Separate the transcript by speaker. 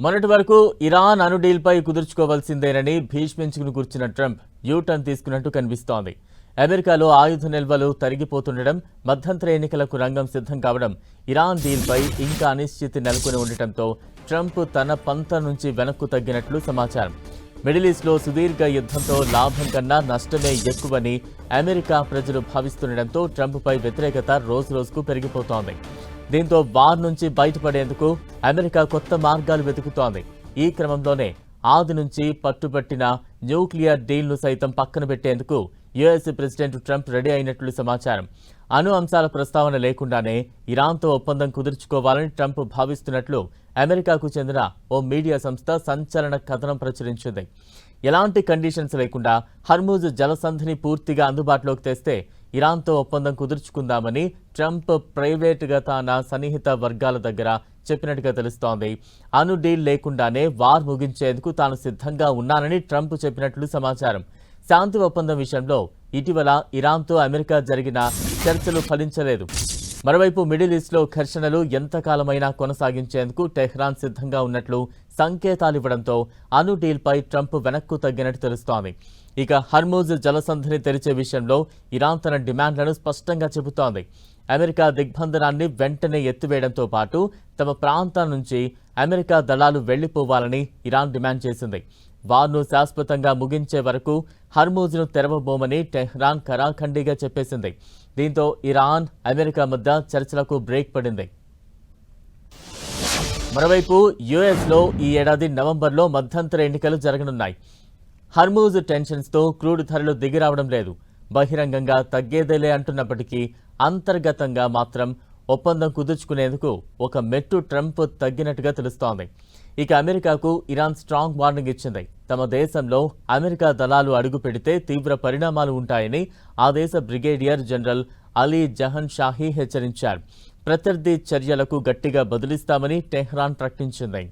Speaker 1: మొన్నటి వరకు ఇరాన్ అణు డీల్పై కుదుర్చుకోవాల్సిందేనని భీష్మించుకుని కూర్చున్న ట్రంప్ యూటర్న్ తీసుకున్నట్టు కనిపిస్తోంది. అమెరికాలో ఆయుధ నిల్వలు తరిగిపోతుండడం, మధ్యంతర ఎన్నికలకు రంగం సిద్ధం కావడం, ఇరాన్ డీల్పై ఇంకా అనిశ్చితి నెలకొని ఉండటంతో ట్రంప్ తన పంత నుంచి వెనక్కు తగ్గినట్లు సమాచారం. మిడిల్ ఈస్ట్లో సుదీర్ఘ యుద్ధంతో లాభం కన్నా నష్టమే ఎక్కువని అమెరికా ప్రజలు భావిస్తుండటంతో ట్రంప్పై వ్యతిరేకత రోజురోజుకు పెరిగిపోతోంది. దీంతో వార్ నుంచి బయటపడేందుకు అమెరికా కొత్త మార్గాలు వెతుకుతోంది. ఈ క్రమంలోనే ఆది నుంచి పట్టుబట్టిన న్యూక్లియర్ డీల్ను సైతం పక్కన పెట్టేందుకు యుఎస్ ప్రెసిడెంట్ ట్రంప్ రెడీ అయినట్లు సమాచారం. అణు అంశాల ప్రస్తావన లేకుండానే ఇరాన్తో ఒప్పందం కుదుర్చుకోవాలని ట్రంప్ భావిస్తున్నట్లు అమెరికాకు చెందిన ఓ మీడియా సంస్థ సంచలన కథనం ప్రచురించింది. ఎలాంటి కండిషన్స్ లేకుండా హర్మూజ్ జలసంధిని పూర్తిగా అందుబాటులోకి తెస్తే ఇరాన్తో ఒప్పందం కుదుర్చుకుందామని ట్రంప్ ప్రైవేటుగా తన సన్నిహిత వర్గాల దగ్గర చెప్పినట్టుగా తెలుస్తోంది. అణు డీల్ లేకుండానే వార్ ముగించేందుకు తాను సిద్ధంగా ఉన్నానని ట్రంప్ చెప్పినట్లు సమాచారం. శాంతి ఒప్పందం విషయంలో ఇటీవల ఇరాన్తో అమెరికా జరిగిన చర్చలు ఫలించలేదు. మరోవైపు మిడిల్ ఈస్ట్లో ఘర్షణలు ఎంతకాలమైనా కొనసాగించేందుకు టెహ్రాన్ సిద్ధంగా ఉన్నట్లు సంకేతాలివ్వడంతో అణు డీల్పై ట్రంప్ వెనక్కు తగ్గినట్టు తెలుస్తోంది. ఇక హర్మూజ్ జలసంధిని తెరిచే విషయంలో ఇరాన్ తన డిమాండ్లను స్పష్టంగా చెబుతోంది. అమెరికా దిగ్బంధనాన్ని వెంటనే ఎత్తివేయడంతో పాటు తమ ప్రాంతం నుంచి అమెరికా దళాలు వెళ్లిపోవాలని ఇరాన్ డిమాండ్ చేసింది. వార్ను శాశ్వతంగా ముగించే వరకు హర్మూజ్ను తెరవబోమని టెహ్రాన్ ఖరాఖండిగా చెప్పేసింది. దీంతో ఇరాన్, అమెరికా మధ్య చర్చలకు బ్రేక్ పడింది. మరోవైపు యుఎస్లో ఈ ఏడాది నవంబర్లో మధ్యంతర ఎన్నికలు జరగనున్నాయి. హర్మూజ్ టెన్షన్స్తో క్రూడ్ ధరలు దిగిరావడం లేదు. బహిరంగంగా తగ్గేదేలే అంటున్నప్పటికీ అంతర్గతంగా మాత్రం ఒప్పందం కుదుర్చుకునేందుకు ఒక మెట్టు ట్రంప్ తగ్గినట్టుగా తెలుస్తోంది. ఇక అమెరికాకు ఇరాన్ స్ట్రాంగ్ వార్నింగ్ ఇచ్చింది. తమ దేశంలో అమెరికా దళాలు అడుగు పెడితే తీవ్ర పరిణామాలు ఉంటాయని ఆ దేశ బ్రిగేడియర్ జనరల్ అలీ జహన్ షాహీ హెచ్చరించారు. ప్రత్యర్థి చర్యలకు గట్టిగా బదులిస్తామని టెహ్రాన్ ప్రకటించింది.